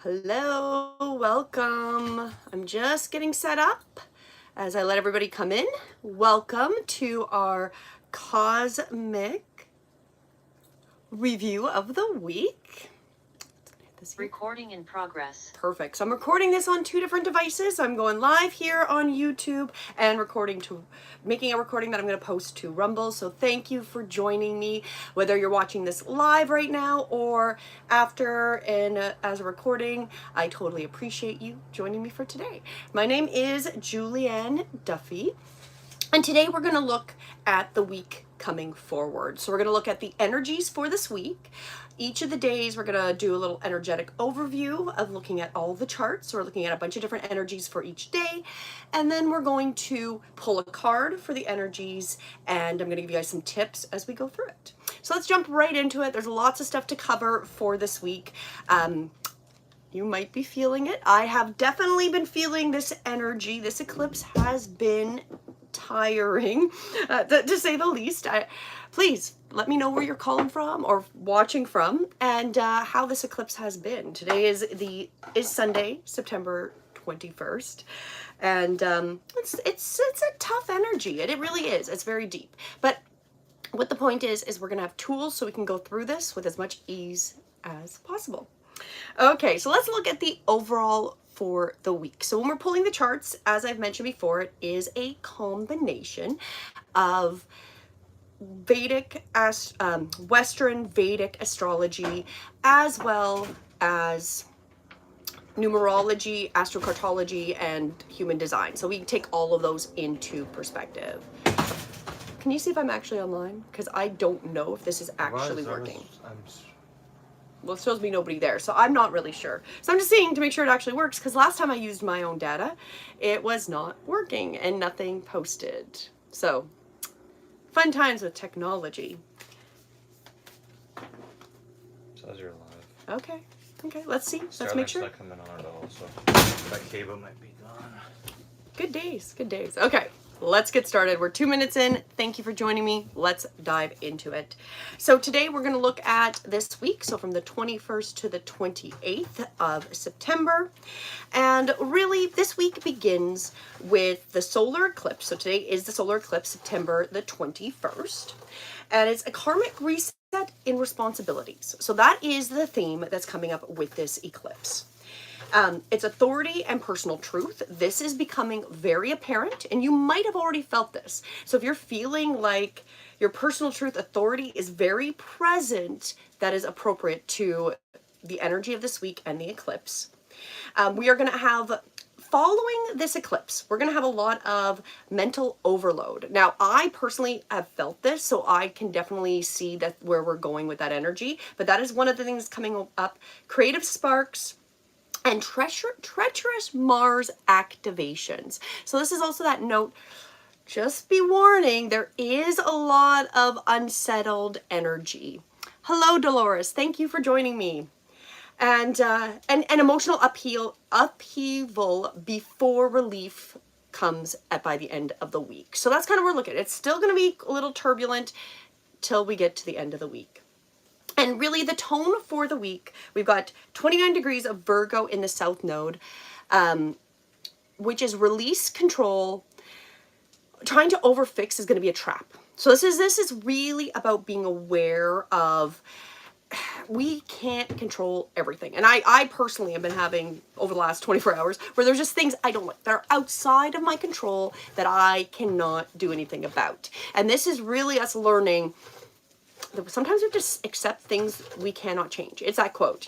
Hello, welcome. I'm just getting set up as I let everybody come in. Welcome to our cosmic review of the week. Recording in progress. Perfect. So I'm recording this on two different devices. I'm going live here on YouTube and making a recording that I'm going to post to Rumble. So thank you for joining me, whether you're watching this live right now or after as a recording. I totally appreciate you joining me for today. My name is Julianne Duffy. And today we're going to look at the week coming forward. So we're going to look at the energies for this week. Each of the days we're going to do a little energetic overview of looking at all the charts. So we're looking at a bunch of different energies for each day. And then we're going to pull a card for the energies, and I'm going to give you guys some tips as we go through it. So let's jump right into it. There's lots of stuff to cover for this week. You might be feeling it. I have definitely been feeling this energy. This eclipse has been tiring, to say the least. Please let me know where you're calling from or watching from, and how this eclipse has been. Today is Sunday, September 21st, and it's a tough energy, and it really is. It's very deep. But what the point is we're gonna have tools so we can go through this with as much ease as possible. Okay, so let's look at the overall for the week. So when we're pulling the charts, as I've mentioned before, it is a combination of Western Vedic astrology, as well as numerology, astrocartology, and human design. So we take all of those into perspective. Can you see if I'm actually online? Because I don't know if this is actually working. Well, it shows me nobody there, so I'm not really sure. So I'm just seeing to make sure it actually works, because last time I used my own data, it was not working and nothing posted. So, fun times with technology. Says you're live. Okay, let's see. Let's make sure. Not coming on at all, so that cable might be gone. Good days. Okay. Let's get started. We're 2 minutes in. Thank you for joining me. Let's dive into it. So today we're going to look at this week. So from the 21st to the 28th of September. And really this week begins with the solar eclipse. So today is the solar eclipse, September the 21st. And it's a karmic reset in responsibilities. So that is the theme that's coming up with this eclipse. It's authority and personal truth. This is becoming very apparent, and you might have already felt this. So if you're feeling like your personal truth authority is very present, that is appropriate to the energy of this week and the eclipse. We are going to have, following this eclipse, we're going to have a lot of mental overload. Now, I personally have felt this, so I can definitely see that where we're going with that energy. But that is one of the things coming up. Creative sparks and treacherous Mars activations. So this is also that note, just be warning, there is a lot of unsettled energy. Hello, Dolores. Thank you for joining me. And emotional upheaval before relief comes by the end of the week. So that's kind of where we're looking. It's still going to be a little turbulent till we get to the end of the week. And really the tone for the week, we've got 29 degrees of Virgo in the South Node, which is release, control. Trying to overfix is going to be a trap. So this is really about being aware of, we can't control everything. And I personally have been having, over the last 24 hours, where there's just things I don't like that are outside of my control that I cannot do anything about. And this is really us learning sometimes we just accept things we cannot change. It's that quote,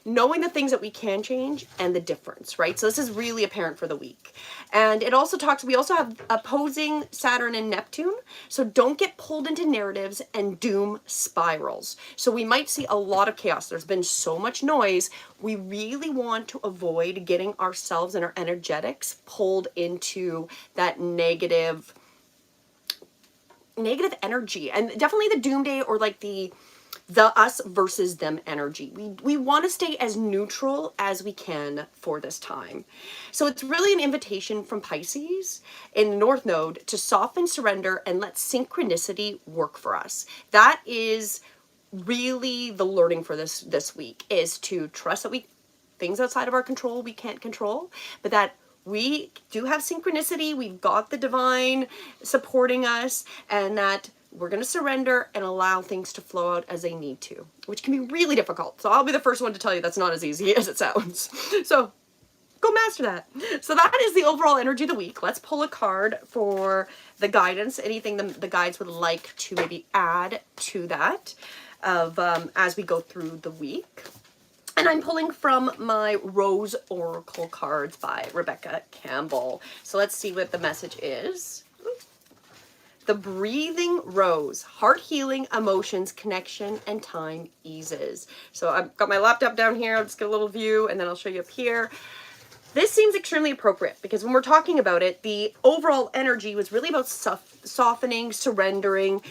knowing the things that we can change and the difference, right? So this is really apparent for the week. And it also we also have opposing Saturn and Neptune. So don't get pulled into narratives and doom spirals. So we might see a lot of chaos. There's been so much noise. We really want to avoid getting ourselves and our energetics pulled into that negative energy, and definitely the doomsday or like the us versus them energy. We want to stay as neutral as we can for this time. So it's really an invitation from Pisces in the North Node to soften, surrender, and let synchronicity work for us. That is really the learning for this week, is to trust that we things outside of our control we can't control, but that we do have synchronicity, we've got the divine supporting us, and that we're going to surrender and allow things to flow out as they need to, which can be really difficult. So I'll be the first one to tell you that's not as easy as it sounds. So go master that. So that is the overall energy of the week. Let's pull a card for the guidance, anything the guides would like to maybe add to that of as we go through the week. And I'm pulling from my Rose Oracle cards by Rebecca Campbell. So let's see what the message is. The breathing rose, heart healing, emotions, connection, and time eases. So I've got my laptop down here. I'll just get a little view and then I'll show you up here. This seems extremely appropriate because when we're talking about it, the overall energy was really about softening, surrendering,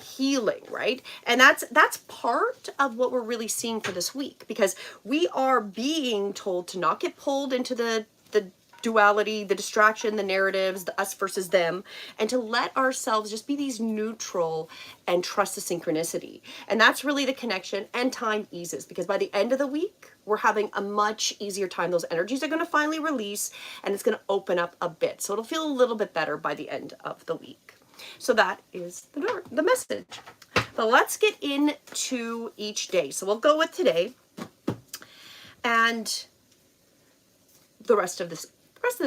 healing, right? And that's part of what we're really seeing for this week, because we are being told to not get pulled into the duality, the distraction, the narratives, the us versus them, and to let ourselves just be these neutral and trust the synchronicity. And that's really the connection, and time eases, because by the end of the week, we're having a much easier time. Those energies are going to finally release and it's going to open up a bit. So it'll feel a little bit better by the end of the week. So that is the message. But let's get into each day. So we'll go with today and the rest of the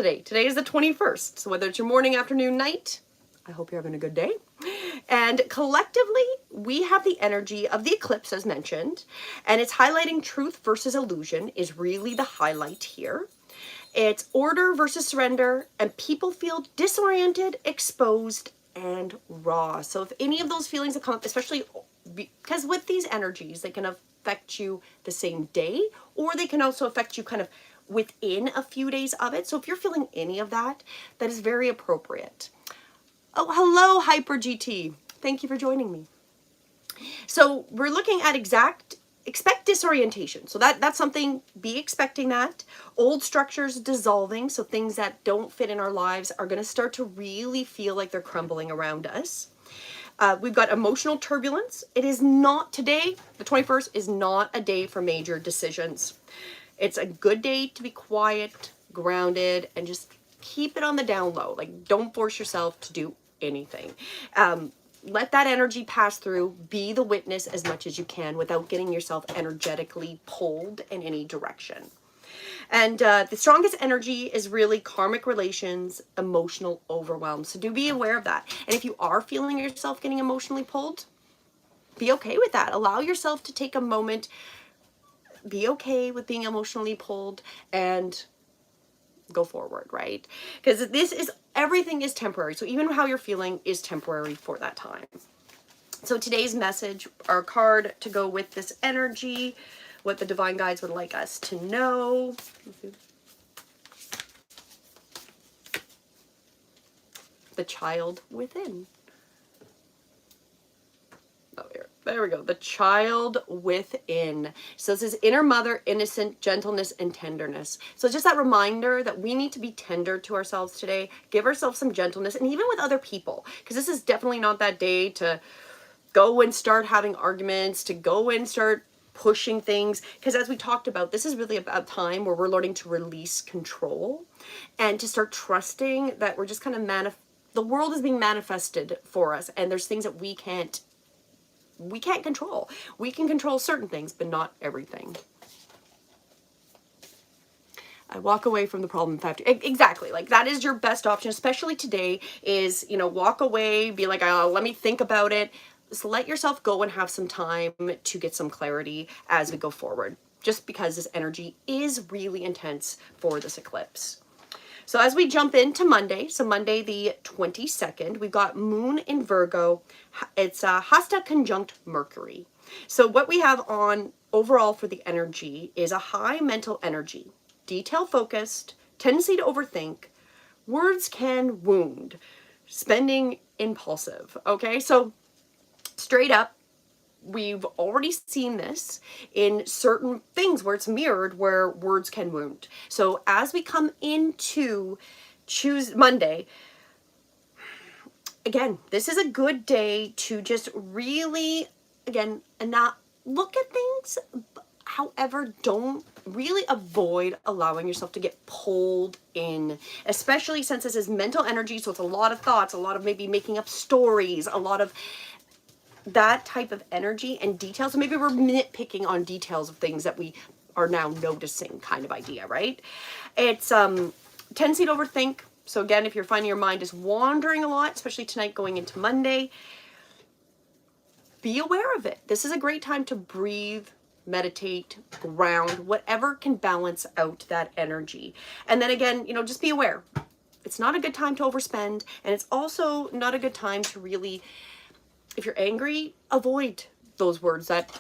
day. Today is the 21st. So whether it's your morning, afternoon, night, I hope you're having a good day. And collectively, we have the energy of the eclipse as mentioned, and it's highlighting truth versus illusion is really the highlight here. It's order versus surrender, and people feel disoriented, exposed, and raw. So if any of those feelings have come up, especially because with these energies, they can affect you the same day, or they can also affect you kind of within a few days of it. So if you're feeling any of that, that is very appropriate. Oh, hello, Hyper GT. Thank you for joining me. So we're looking at expect disorientation. So that's something, be expecting that. Old structures dissolving, so things that don't fit in our lives are going to start to really feel like they're crumbling around us. We've got emotional turbulence. It is not today, the 21st is not a day for major decisions. It's a good day to be quiet, grounded, and just keep it on the down low. Like, don't force yourself to do anything. Let that energy pass through, be the witness as much as you can without getting yourself energetically pulled in any direction. And the strongest energy is really karmic relations, emotional overwhelm. So do be aware of that. And if you are feeling yourself getting emotionally pulled, be okay with that. Allow yourself to take a moment, be okay with being emotionally pulled, and go forward, right? Because everything is temporary. So even how you're feeling is temporary for that time. So today's message, our card to go with this energy, what the divine guides would like us to know. The child within. Oh, there we go. The child within. So this is inner mother, innocent, gentleness, and tenderness. So just that reminder that we need to be tender to ourselves today. Give ourselves some gentleness, and even with other people. Because this is definitely not that day to go and start having arguments, to go and start pushing things. Because as we talked about, this is really about time where we're learning to release control and to start trusting that we're just kind of the world is being manifested for us, and there's things that we can't control. We can control certain things, but not everything. I walk away from the problem factor. Exactly. Like, that is your best option, especially today, is, walk away, be like, oh, let me think about it. Just let yourself go and have some time to get some clarity as we go forward, just because this energy is really intense for this eclipse. So as we jump into Monday, so Monday the 22nd, we've got Moon in Virgo. It's Hasta conjunct Mercury. So what we have on overall for the energy is a high mental energy, detail focused, tendency to overthink, words can wound, spending impulsive. Okay, so straight up, we've already seen this in certain things where it's mirrored, where words can wound. So as we come into Monday, again, this is a good day to just really, again, and not look at things However, don't really avoid allowing yourself to get pulled in, especially since this is mental energy. So it's a lot of thoughts, a lot of maybe making up stories, a lot of that type of energy and details. So maybe we're nitpicking on details of things that we are now noticing, kind of idea, right? It's tendency to overthink. So again, if you're finding your mind is wandering a lot, especially tonight going into Monday, be aware of it. This is a great time to breathe, meditate, ground, whatever can balance out that energy. And then again, you know, just be aware. It's not a good time to overspend, and it's also not a good time to really, if you're angry, avoid those words that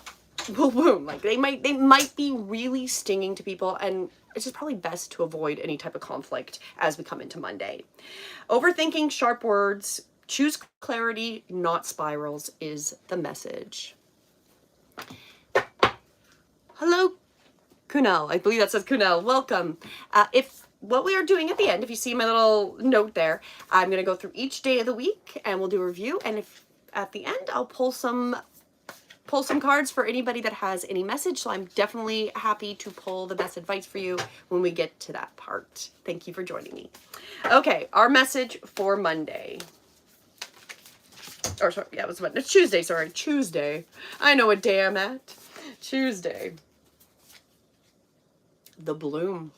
will wound. Like they might be really stinging to people, and it's just probably best to avoid any type of conflict as we come into Monday. Overthinking, sharp words, choose clarity, not spirals is the message. Hello, Kunal. I believe that says Kunal. Welcome. If what we are doing at the end, if you see my little note there, I'm going to go through each day of the week and we'll do a review. And if at the end, I'll pull some cards for anybody that has any message. So I'm definitely happy to pull the best advice for you when we get to that part. Thank you for joining me. Okay, our message for Monday. Or sorry, yeah, it was Monday. It's Tuesday, sorry. Tuesday. I know what day I'm at. Tuesday. The bloom.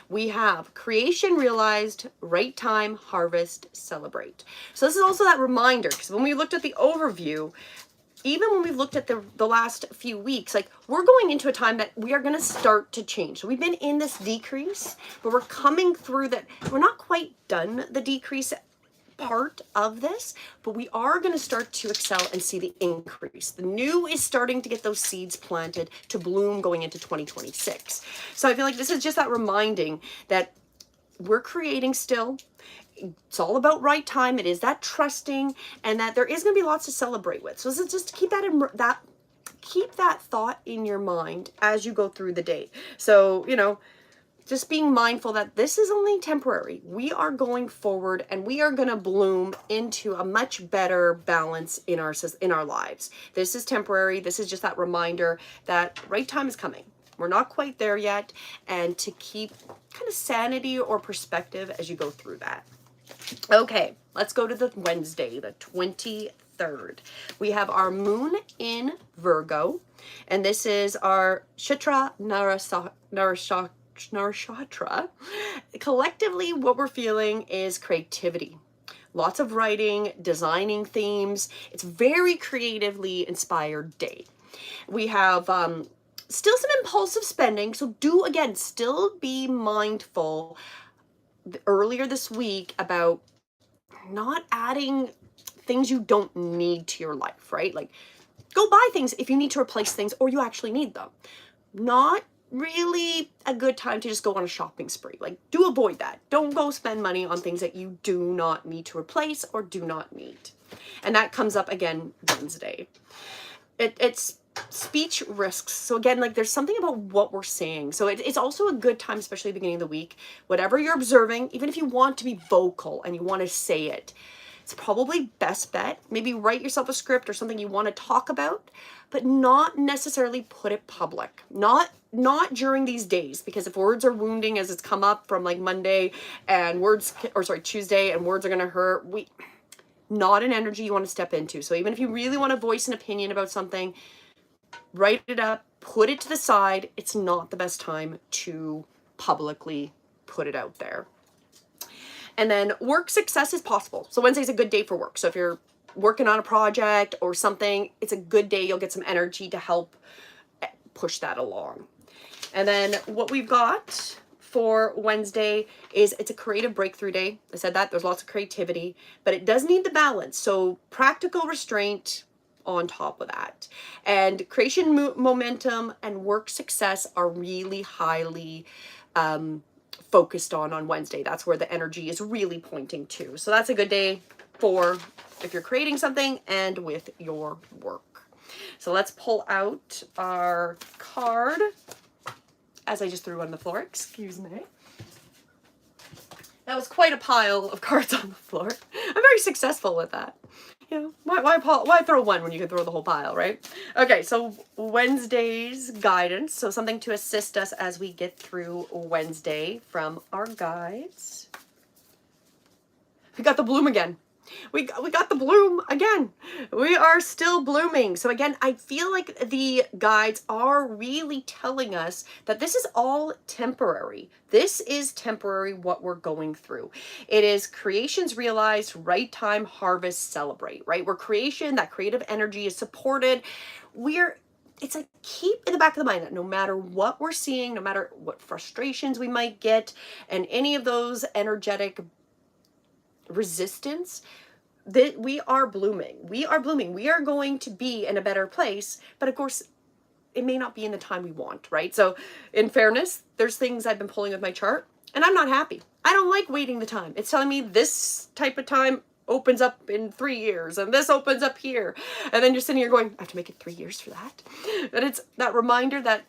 We have creation realized, right time, harvest, celebrate. So this is also that reminder, because when we looked at the overview, even when we've looked at the last few weeks, like we're going into a time that we are going to start to change. So we've been in this decrease, but we're coming through that. We're not quite done the decrease part of this, but we are going to start to excel and see the increase. The new is starting to get those seeds planted to bloom going into 2026. So I feel like this is just that reminding that we're creating still. It's all about right time. It is that trusting, and that there is going to be lots to celebrate with. So this is just to keep that in keep that thought in your mind as you go through the day. So, you know, just being mindful that this is only temporary. We are going forward and we are going to bloom into a much better balance in our lives. This is temporary. This is just that reminder that right time is coming. We're not quite there yet, and to keep kind of sanity or perspective as you go through that. Okay, let's go to the Wednesday, the 23rd. We have our moon in Virgo, and this is our Shitra Narashatra. Collectively, what we're feeling is creativity. Lots of writing, designing themes. It's very creatively inspired day. We have still some impulsive spending, so still be mindful earlier this week about not adding things you don't need to your life, right? Like, go buy things if you need to replace things or you actually need them. Not really a good time to just go on a shopping spree. Like, do avoid that. Don't go spend money on things that you do not need to replace or do not need. And that comes up again Wednesday. It's speech risks. So again, like there's something about what we're saying. So it's also a good time, especially at the beginning of the week, whatever you're observing, even if you want to be vocal and you want to say it, it's probably best bet. Maybe write yourself a script or something you want to talk about, but not necessarily put it public. Not during these days, because if words are wounding as it's come up from like Monday and Tuesday, and words are going to hurt, not an energy you want to step into. So even if you really want to voice an opinion about something, write it up, put it to the side. It's not the best time to publicly put it out there. And then work success is possible. So Wednesday's a good day for work. So if you're working on a project or something, it's a good day. You'll get some energy to help push that along. And then what we've got for Wednesday is it's a creative breakthrough day. I said that there's lots of creativity, but it does need the balance. So practical restraint on top of that, and creation momentum and work success are really highly focused on Wednesday. That's where the energy is really pointing to. So that's a good day for if you're creating something and with your work. So let's pull out our card as I just threw on the floor. Excuse me. That was quite a pile of cards on the floor. I'm very successful with that. You know, why throw one when you can throw the whole pile, right? Okay, so Wednesday's guidance. So something to assist us as we get through Wednesday from our guides. We got the bloom again. We got the bloom again. We are still blooming. So again, I feel like the guides are really telling us that this is all temporary. This is temporary what we're going through. It is creations realized, right time, harvest, celebrate, right? Where creation, that creative energy is supported. It's like keep in the back of the mind that no matter what we're seeing, no matter what frustrations we might get, and any of those energetic resistance, that we are blooming. We are blooming. We are going to be in a better place. But of course, it may not be in the time we want, right? So in fairness, there's things I've been pulling with my chart and I'm not happy. I don't like waiting the time. It's telling me this type of time opens up in 3 years and this opens up here. And then you're sitting here going, I have to make it 3 years for that. But it's that reminder that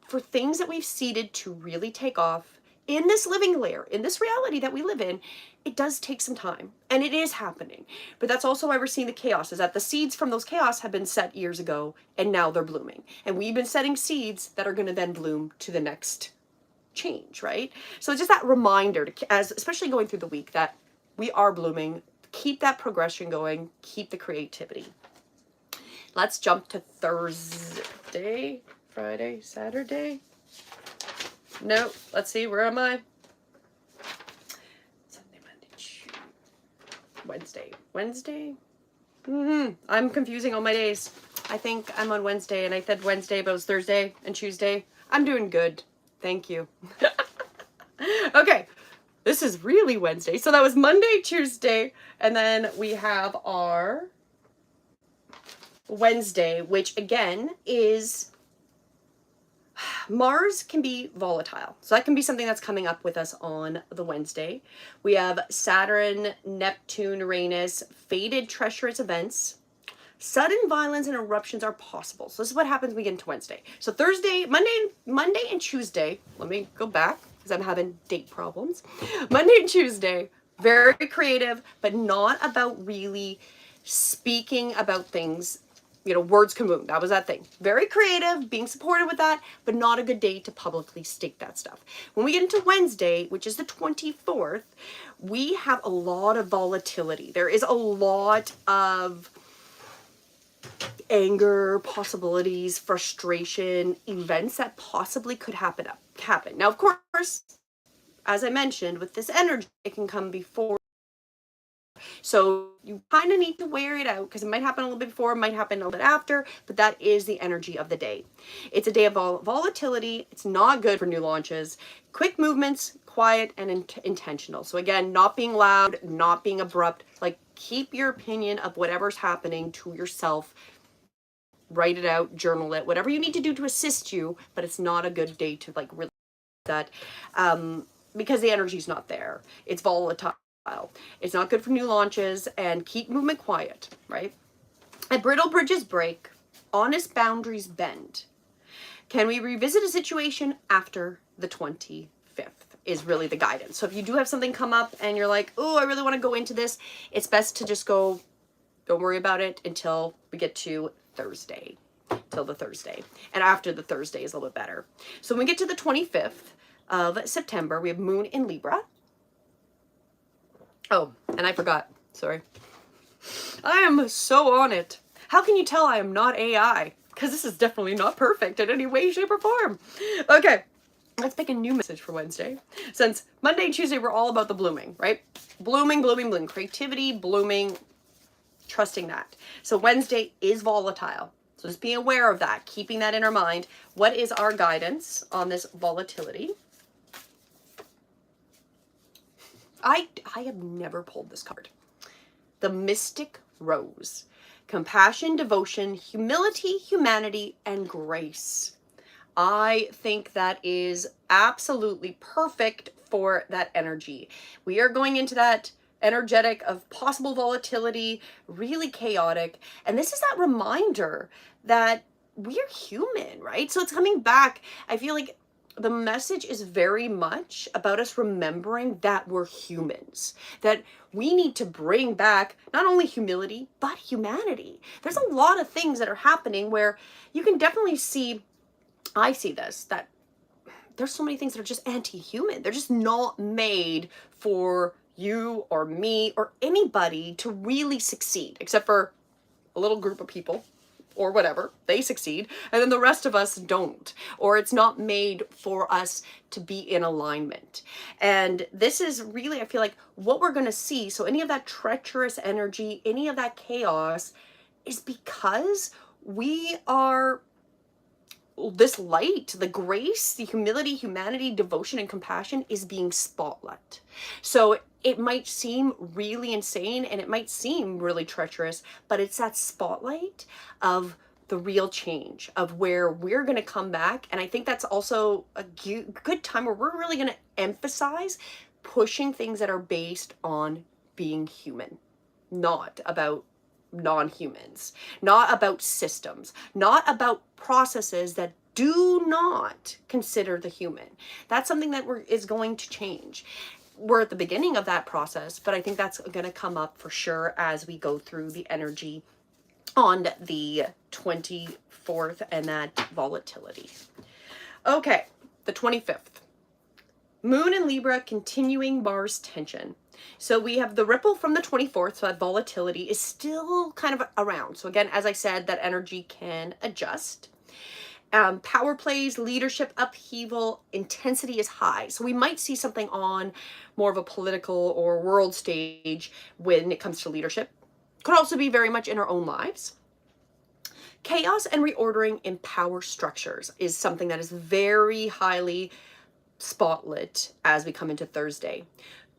for things that we've seeded to really take off in this living layer, in this reality that we live in, it does take some time and it is happening. But that's also why we're seeing the chaos, is that the seeds from those chaos have been set years ago and now they're blooming. And we've been setting seeds that are going to then bloom to the next change, right? So just that reminder, especially going through the week, that we are blooming. Keep that progression going. Keep the creativity. Let's jump to Thursday, Friday, Saturday. No, let's see, where am I? Sunday, Monday, Tuesday, Wednesday? I'm confusing all my days. I think I'm on Wednesday, and I said Wednesday, but it was Thursday and Tuesday. I'm doing good. Thank you. Okay, this is really Wednesday. So that was Monday, Tuesday, and then we have our Wednesday, which again is Mars can be volatile. So that can be something that's coming up with us on the Wednesday. We have Saturn, Neptune, Uranus, fated treacherous events. Sudden violence and eruptions are possible. So this is what happens when we get into Wednesday. So Thursday, Monday and Tuesday, let me go back because I'm having date problems. Monday and Tuesday, very creative, but not about really speaking about things. You know, words can wound. That was that thing. Very creative, being supported with that, but not a good day to publicly state that stuff. When we get into Wednesday, which is the 24th, we have a lot of volatility. There is a lot of anger, possibilities, frustration, events that possibly could happen. Now, of course, as I mentioned, with this energy, it can come before. So you kind of need to wear it out because it might happen a little bit before, it might happen a little bit after, but that is the energy of the day. It's a day of volatility. It's not good for new launches. Quick movements, quiet and intentional. So again, not being loud, not being abrupt, like keep your opinion of whatever's happening to yourself. Write it out, journal it, whatever you need to do to assist you, but it's not a good day to like really that because the energy's not there. It's volatile. It's not good for new launches, and keep movement quiet, right? And brittle bridges break, honest boundaries bend. Can we revisit a situation after the 25th is really the guidance. So if you do have something come up and you're like, oh, I really want to go into this, it's best to just go, don't worry about it until we get to Thursday, till the Thursday. And after the Thursday is a little bit better. So when we get to the 25th of September, we have Moon in Libra. Oh, and I forgot. Sorry. I am so on it. How can you tell I am not AI? Because this is definitely not perfect in any way, shape, or form. Okay, let's pick a new message for Wednesday. Since Monday and Tuesday were all about the blooming, right? Blooming, blooming, blooming. Creativity, blooming, trusting that. So Wednesday is volatile. So just being aware of that, keeping that in our mind. What is our guidance on this volatility? I have never pulled this card. The Mystic Rose. Compassion, devotion, humility, humanity, and grace. I think that is absolutely perfect for that energy. We are going into that energetic of possible volatility, really chaotic. And this is that reminder that we're human, right? So it's coming back. I feel like the message is very much about us remembering that we're humans, that we need to bring back not only humility, but humanity. There's a lot of things that are happening where you can definitely see, I see this, that there's so many things that are just anti-human. They're just not made for you or me or anybody to really succeed, except for a little group of people or whatever. They succeed, and then the rest of us don't, or it's not made for us to be in alignment. And this is really, I feel like, what we're going to see. So any of that treacherous energy, any of that chaos is because we are this light, the grace, the humility, humanity, devotion, and compassion is being spotlit. So it might seem really insane and it might seem really treacherous, but it's that spotlight of the real change, of where we're going to come back. And I think that's also a good time where we're really going to emphasize pushing things that are based on being human, not about non-humans, not about systems, not about processes that do not consider the human. That's something that is going to change. We're at the beginning of that process, but I think that's going to come up for sure as we go through the energy on the 24th and that volatility. Okay, the 25th. Moon in Libra, continuing Mars tension. So we have the ripple from the 24th, so that volatility is still kind of around. So again, as I said, that energy can adjust. Power plays, leadership upheaval, intensity is high. So we might see something on more of a political or world stage when it comes to leadership. Could also be very much in our own lives. Chaos and reordering in power structures is something that is very highly spotlit as we come into Thursday.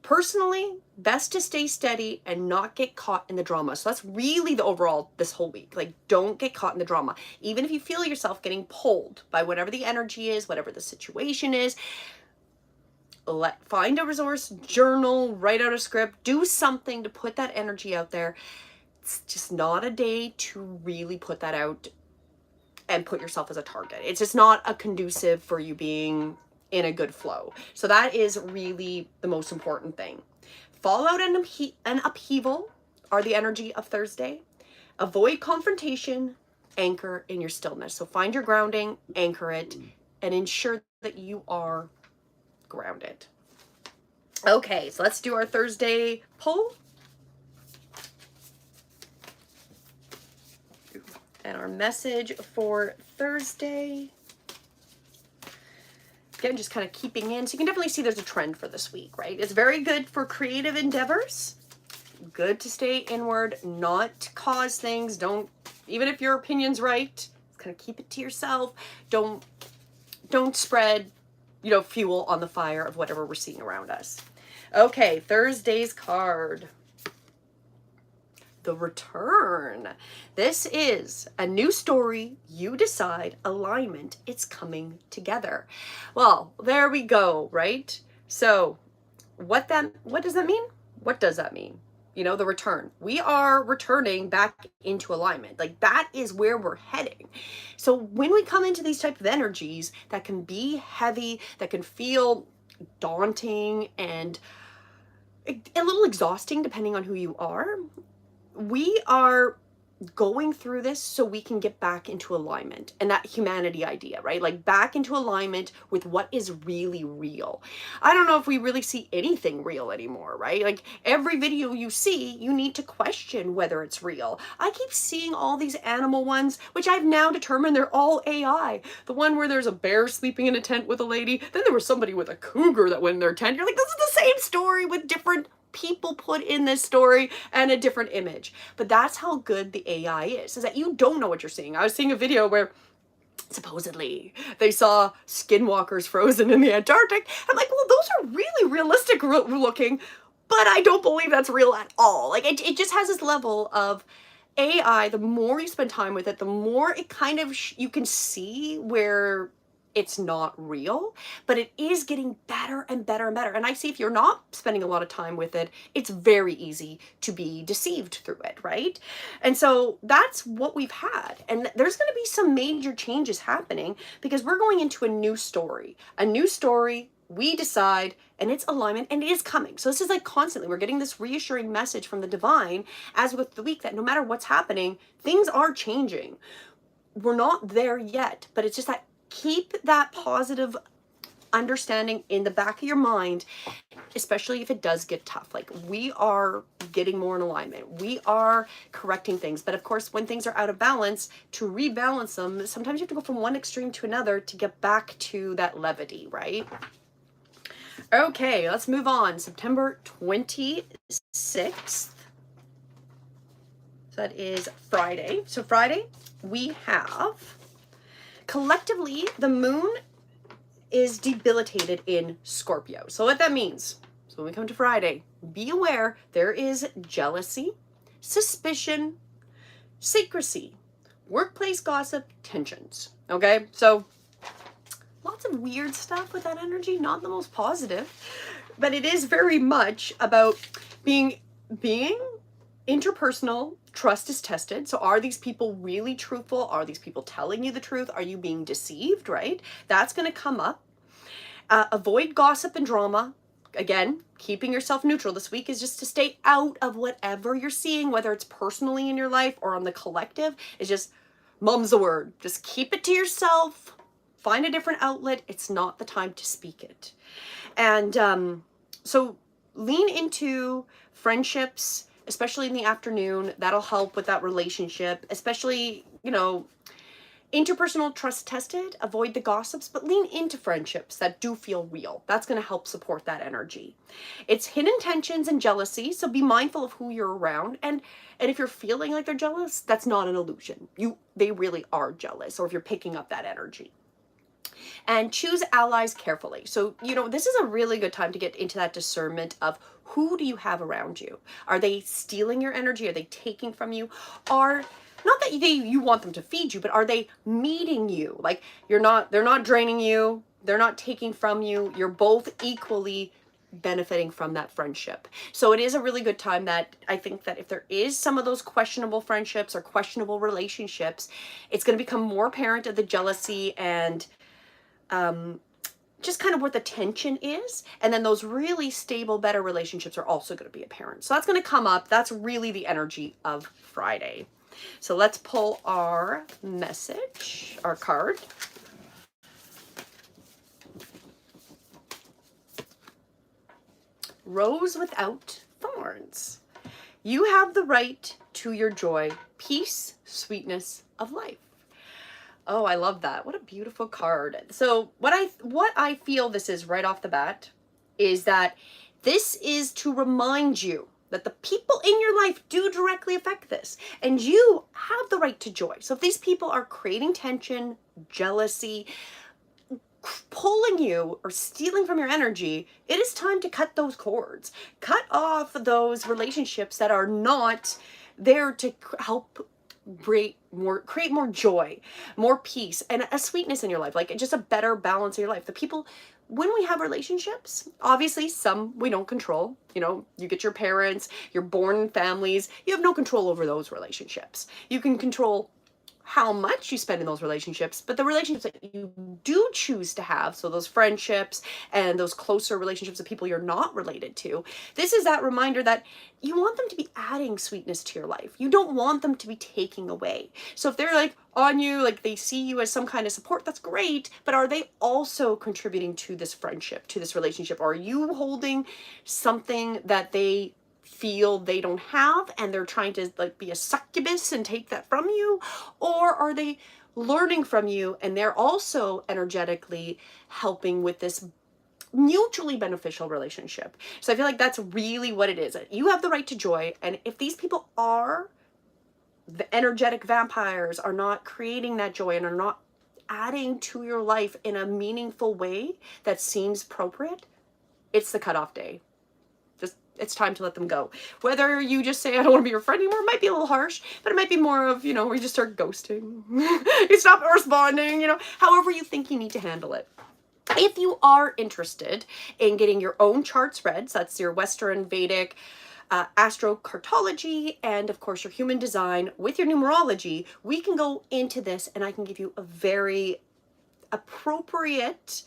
Personally, best to stay steady and not get caught in the drama. So that's really the overall this whole week. Like, don't get caught in the drama. Even if you feel yourself getting pulled by whatever the energy is, whatever the situation is, find a resource, journal, write out a script, do something to put that energy out there. It's just not a day to really put that out and put yourself as a target. It's just not a conducive for you being in a good flow. So that is really the most important thing. Fallout and upheaval are the energy of Thursday. Avoid confrontation, anchor in your stillness. So find your grounding, anchor it, and ensure that you are grounded. Okay, so let's do our Thursday poll. And our message for Thursday. Again, just kind of keeping in. So you can definitely see there's a trend for this week, right? It's very good for creative endeavors. Good to stay inward, not cause things. Don't, even if your opinion's right, kind of keep it to yourself. Don't spread, fuel on the fire of whatever we're seeing around us. Okay, Thursday's card. The return. This is a new story. You decide, alignment. It's coming together. Well, there we go, right? So what does that mean? What does that mean? The return. We are returning back into alignment. Like, that is where we're heading. So when we come into these type of energies that can be heavy, that can feel daunting and a little exhausting depending on who you are, we are going through this so we can get back into alignment, and that humanity idea, right? Like, back into alignment with what is really real. I don't know if we really see anything real anymore, right? Like, every video you see, you need to question whether it's real. I keep seeing all these animal ones, which I've now determined they're all AI. The one where there's a bear sleeping in a tent with a lady, then there was somebody with a cougar that went in their tent. You're like, this is the same story with different people put in this story and a different image. But that's how good the AI is that you don't know what you're seeing. I was seeing a video where supposedly they saw skinwalkers frozen in the Antarctic. I'm like, well, those are really realistic looking, but I don't believe that's real at all. Like, it just has this level of AI. The more you spend time with it, the more it kind of you can see where it's not real, but it is getting better and better and better. And I see if you're not spending a lot of time with it, it's very easy to be deceived through it, right? And so that's what we've had. And there's going to be some major changes happening because we're going into a new story. A new story, we decide, and it's alignment, and it is coming. So this is like constantly, we're getting this reassuring message from the divine, as with the week, that no matter what's happening, things are changing. We're not there yet, but it's just that keep that positive understanding in the back of your mind, especially if it does get tough. Like, we are getting more in alignment. We are correcting things. But of course, when things are out of balance, to rebalance them, sometimes you have to go from one extreme to another to get back to that levity, right? Okay, let's move on. September 26th. That is Friday. So Friday, we have, collectively, the moon is debilitated in Scorpio. So what that means, so when we come to Friday, be aware there is jealousy, suspicion, secrecy, workplace gossip, tensions. Okay, so lots of weird stuff with that energy, not the most positive, but it is very much about being interpersonal. Trust is tested. So are these people really truthful? Are these people telling you the truth? Are you being deceived, right? That's going to come up. Avoid gossip and drama. Again, keeping yourself neutral this week is just to stay out of whatever you're seeing, whether it's personally in your life or on the collective. It's just, mum's the word. Just keep it to yourself. Find a different outlet. It's not the time to speak it. And so lean into friendships, especially in the afternoon. That'll help with that relationship, especially, interpersonal trust tested. Avoid the gossips, but lean into friendships that do feel real. That's going to help support that energy. It's hidden tensions and jealousy, so be mindful of who you're around. And if you're feeling like they're jealous, that's not an illusion. They really are jealous, or if you're picking up that energy. And choose allies carefully. So, this is a really good time to get into that discernment of who do you have around you? Are they stealing your energy? Are they taking from you? Not that you want them to feed you, but are they meeting you? Like, they're not draining you. They're not taking from you. You're both equally benefiting from that friendship. So it is a really good time that I think that if there is some of those questionable friendships or questionable relationships, it's going to become more apparent of the jealousy and just kind of what the tension is. And then those really stable, better relationships are also going to be apparent. So that's going to come up. That's really the energy of Friday. So let's pull our message, our card. Rose without thorns. You have the right to your joy, peace, sweetness of life. Oh, I love that. What a beautiful card. So what I feel this is right off the bat is that this is to remind you that the people in your life do directly affect this, and you have the right to joy. So if these people are creating tension, jealousy, pulling you or stealing from your energy, it is time to cut those cords. Cut off those relationships that are not there to help create more joy, more peace, and a sweetness in your life, like just a better balance in your life. The people, when we have relationships, obviously some we don't control. You get your parents, you're born in families, you have no control over those relationships. You can control how much you spend in those relationships, but the relationships that you do choose to have, so those friendships and those closer relationships with people you're not related to, this is that reminder that you want them to be adding sweetness to your life. You don't want them to be taking away. So if they're like on you, like they see you as some kind of support, that's great, but are they also contributing to this friendship, to this relationship? Or are you holding something that they feel they don't have and they're trying to like be a succubus and take that from you? Or are they learning from you and they're also energetically helping with this mutually beneficial relationship? So I feel like that's really what it is. You have the right to joy, and if these people are the energetic vampires, are not creating that joy and are not adding to your life in a meaningful way that seems appropriate, it's the cutoff day. Just it's time to let them go. Whether you just say, I don't want to be your friend anymore, it might be a little harsh, but it might be more of, you know, where you just start ghosting. You stop responding, you know, however you think you need to handle it. If you are interested in getting your own charts read, so that's your Western Vedic astrocartology, and of course your human design with your numerology, we can go into this and I can give you a very appropriate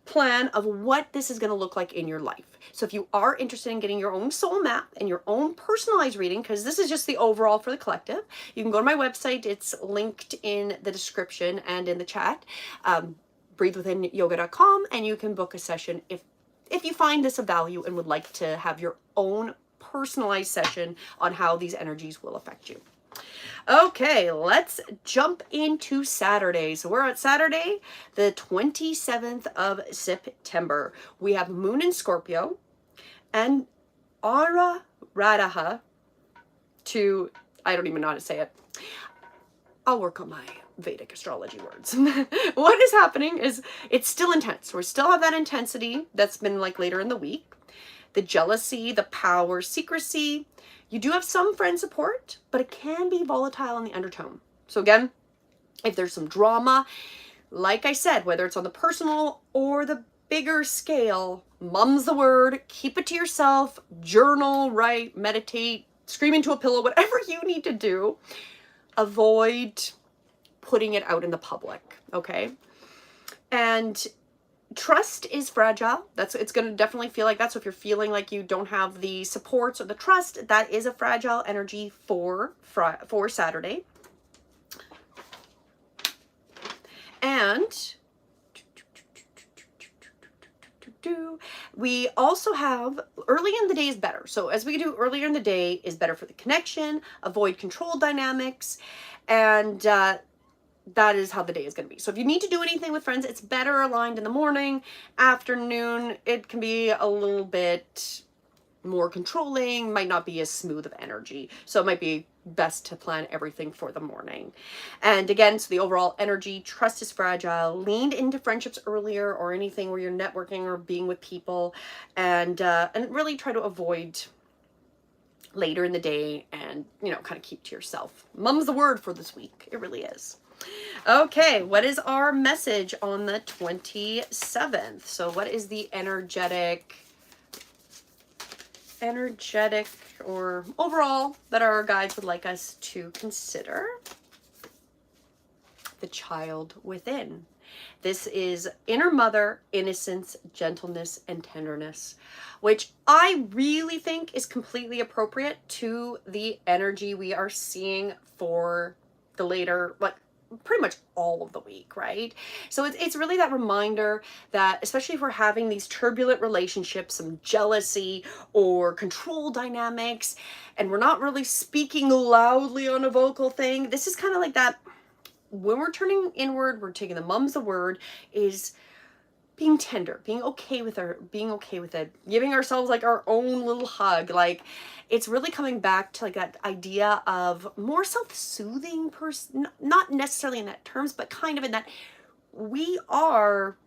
plan of what this is going to look like in your life. So if you are interested in getting your own soul map and your own personalized reading, because this is just the overall for the collective, you can go to my website. It's linked in the description and in the chat, breathewithinyoga.com, and you can book a session if you find this of value and would like to have your own personalized session on how these energies will affect you. Okay, let's jump into Saturday. So we're at Saturday, the 27th of September. We have Moon in Scorpio and Ara Radaha to, I don't even know how to say it. I'll work on my Vedic astrology words. What is happening is it's still intense. We still have that intensity that's been like later in the week. The jealousy, the power, secrecy. You do have some friend support, but it can be volatile in the undertone. So again, if there's some drama, like I said, whether it's on the personal or the bigger scale, mum's the word, keep it to yourself, journal, write, meditate, scream into a pillow, whatever you need to do. Avoid putting it out in the public, okay? And trust is fragile. It's going to definitely feel like that. So if you're feeling like you don't have the supports or the trust, that is a fragile energy for Saturday. And we also have early in the day is better. So as we do earlier in the day is better for the connection, avoid control dynamics, and that is how the day is going to be. So if you need to do anything with friends, it's better aligned in the morning. Afternoon, it can be a little bit more controlling, might not be as smooth of energy. So it might be best to plan everything for the morning. And again, so the overall energy, trust is fragile, leaned into friendships earlier or anything where you're networking or being with people, and really try to avoid later in the day and, you know, kind of keep to yourself. Mum's the word for this week. It really is. Okay, what is our message on the 27th? So what is the energetic or overall that our guides would like us to consider? The child within. This is inner mother, innocence, gentleness, and tenderness, which I really think is completely appropriate to the energy we are seeing for the later, like, pretty much all of the week, right? So it's really that reminder that, especially if we're having these turbulent relationships, some jealousy or control dynamics, and we're not really speaking loudly on a vocal thing, this is kind of like that, when we're turning inward, we're taking the mum's the word, is being tender, being okay with it, giving ourselves like our own little hug. Like, it's really coming back to like that idea of more self-soothing person, not necessarily in that terms, but kind of in that we are,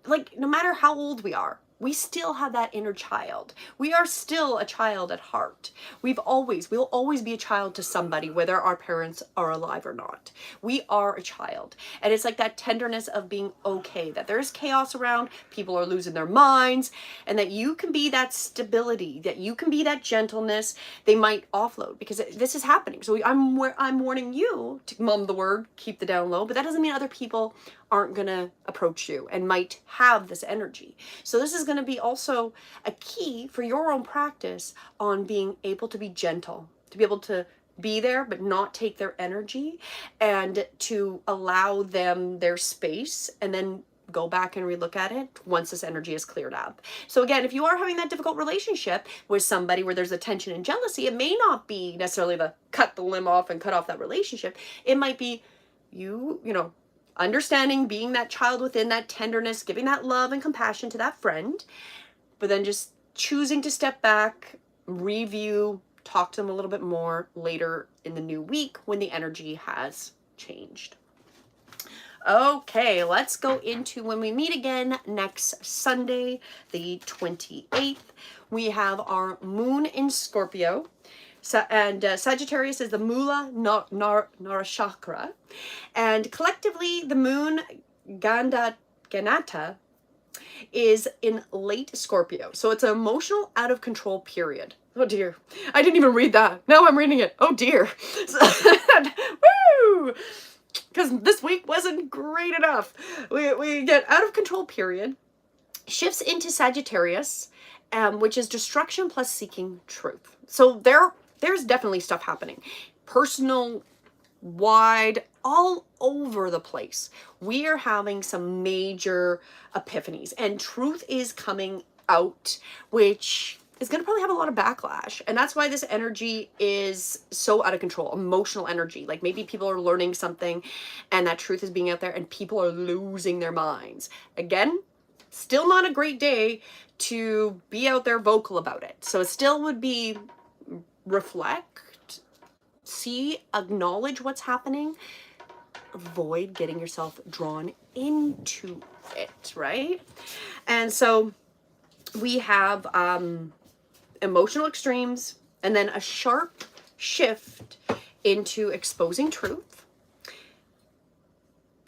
like, no matter how old we are, we still have that inner child. We are still a child at heart. We'll always be a child to somebody, whether our parents are alive or not. We are a child. And it's like that tenderness of being okay, that there's chaos around, people are losing their minds, and that you can be that stability, that you can be that gentleness. They might offload because this is happening. So I'm warning you to mum the word, keep the down low, but that doesn't mean other people aren't going to approach you and might have this energy. So this is going to be also a key for your own practice on being able to be gentle, to be able to be there but not take their energy, and to allow them their space and then go back and relook at it once this energy is cleared up. So again, if you are having that difficult relationship with somebody where there's a tension and jealousy, it may not be necessarily the cut the limb off and cut off that relationship. It might be you know, understanding, being that child within, that tenderness, giving that love and compassion to that friend, but then just choosing to step back, review, talk to them a little bit more later in the new week when the energy has changed. Okay, let's go into when we meet again next Sunday, the 28th. We have our moon in Scorpio. And Sagittarius is the Mula Narashakra. And collectively, the moon Ganata is in late Scorpio. So it's an emotional out of control period. Oh dear. I didn't even read that. Now I'm reading it. Oh dear. Woo! Because this week wasn't great enough. We get out of control period, shifts into Sagittarius, which is destruction plus seeking truth. So there's definitely stuff happening. Personal, wide, all over the place. We are having some major epiphanies, and truth is coming out, which is going to probably have a lot of backlash. And that's why this energy is so out of control, emotional energy. Like maybe people are learning something and that truth is being out there and people are losing their minds. Again, still not a great day to be out there vocal about it. So it still would be reflect, see, acknowledge what's happening, avoid getting yourself drawn into it, right? And so we have emotional extremes and then a sharp shift into exposing truth,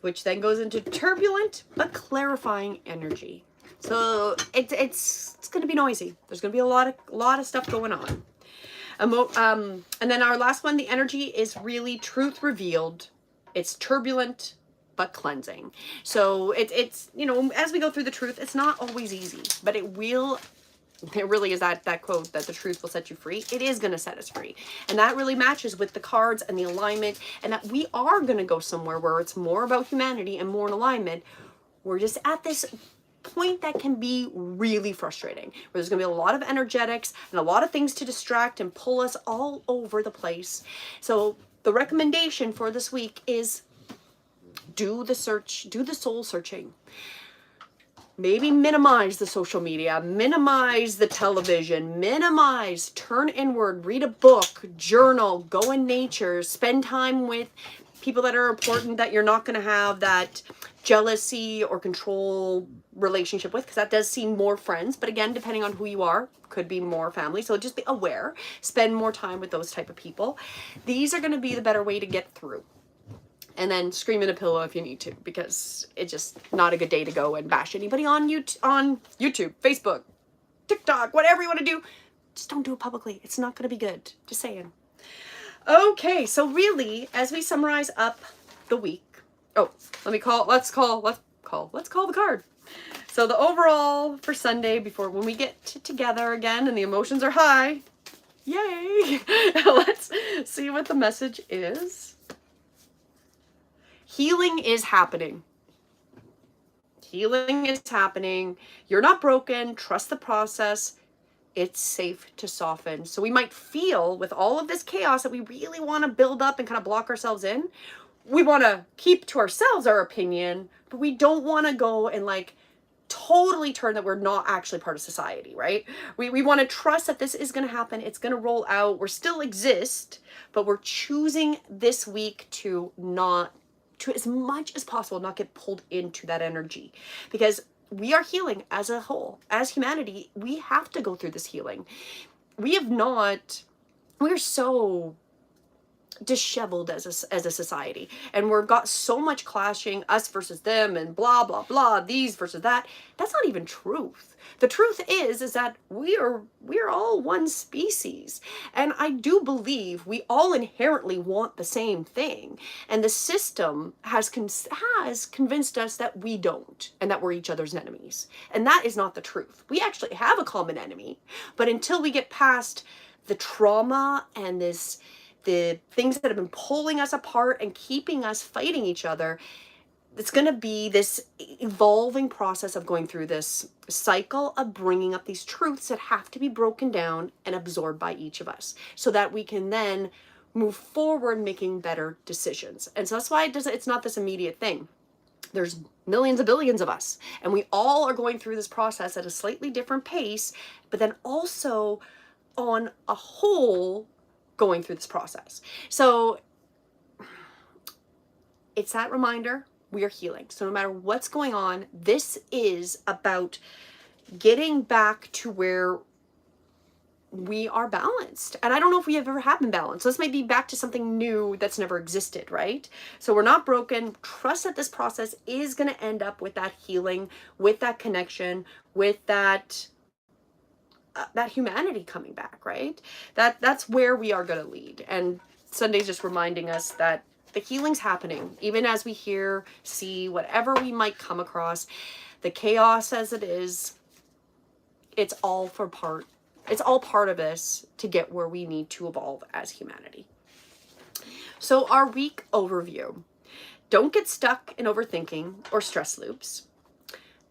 which then goes into turbulent but clarifying energy. So it's going to be noisy. There's going to be a lot of stuff going on. And then our last one, the energy is really truth revealed. It's turbulent but cleansing. So it's you know, as we go through the truth, it's not always easy, but it really is that quote that the truth will set you free. It is going to set us free. And that really matches with the cards and the alignment, and that we are going to go somewhere where it's more about humanity and more in alignment. We're just at this point that can be really frustrating, where there's going to be a lot of energetics and a lot of things to distract and pull us all over the place. So the recommendation for this week is do the search, do the soul searching. Maybe minimize the social media, minimize the television, turn inward, read a book, journal, go in nature, spend time with people that are important that you're not going to have that jealousy or control relationship with, because that does seem more friends. But again, depending on who you are, could be more family. So just be aware, spend more time with those type of people. These are going to be the better way to get through. And then scream in a pillow if you need to, because it's just not a good day to go and bash anybody on YouTube, Facebook, TikTok, whatever you want to do. Just don't do it publicly. It's not going to be good. Just saying. Okay, so really, as we summarize up the week, let's call the card. So the overall for Sunday, before when we get together again and the emotions are high, yay! Let's see what the message is. Healing is happening. Healing is happening. You're not broken. Trust the process. It's safe to soften. So we might feel with all of this chaos that we really want to build up and kind of block ourselves in. We want to keep to ourselves our opinion, but we don't want to go and like totally turn that we're not actually part of society, right? We want to trust that this is going to happen. It's going to roll out. We're still exist, but we're choosing this week to as much as possible not get pulled into that energy, because we are healing as a whole. As humanity, we have to go through this healing. We're so disheveled as a society, and we've got so much clashing, us versus them and blah blah blah, these versus that. That's not even truth. The truth is that we are all one species, and I do believe we all inherently want the same thing, and the system has convinced us that we don't, and that we're each other's enemies, and that is not the truth. We actually have a common enemy, but until we get past the trauma and the things that have been pulling us apart and keeping us fighting each other, it's going to be this evolving process of going through this cycle of bringing up these truths that have to be broken down and absorbed by each of us, so that we can then move forward making better decisions. And so that's why it's not this immediate thing. There's millions of billions of us, and we all are going through this process at a slightly different pace, but then also on a whole going through this process. So it's that reminder, we are healing. So no matter what's going on, this is about getting back to where we are balanced. And I don't know if we have ever have been balanced. So this might be back to something new that's never existed, right? So we're not broken. Trust that this process is going to end up with that healing, with that connection, with that humanity coming back, right? That's where we are going to lead. And Sunday's just reminding us that the healing's happening, even as we hear, see, whatever we might come across, the chaos as it is, it's all part of this to get where we need to evolve as humanity. So our week overview. Don't get stuck in overthinking or stress loops.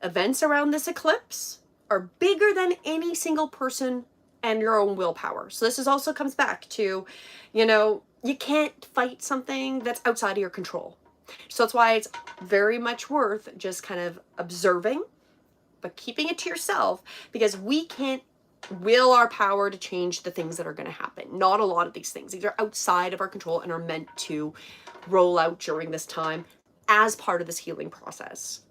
Events around this eclipse are bigger than any single person and your own willpower. So this also comes back to, you can't fight something that's outside of your control. So that's why it's very much worth just kind of observing, but keeping it to yourself, because we can't will our power to change the things that are going to happen. Not a lot of these things. These are outside of our control and are meant to roll out during this time as part of this healing process.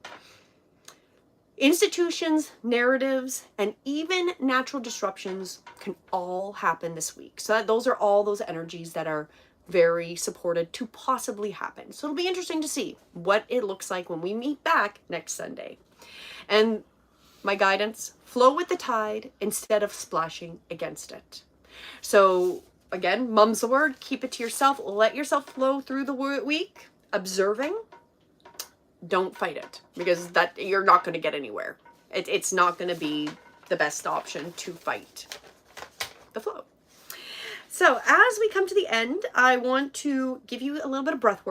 Institutions, narratives, and even natural disruptions can all happen this week. So those are all those energies that are very supported to possibly happen. So it'll be interesting to see what it looks like when we meet back next Sunday. And my guidance, flow with the tide instead of splashing against it. So again, mum's the word, keep it to yourself, let yourself flow through the week, observing, don't fight it, because that you're not going to get anywhere. It's not going to be the best option to fight the flow. So as we come to the end, I want to give you a little bit of breath work.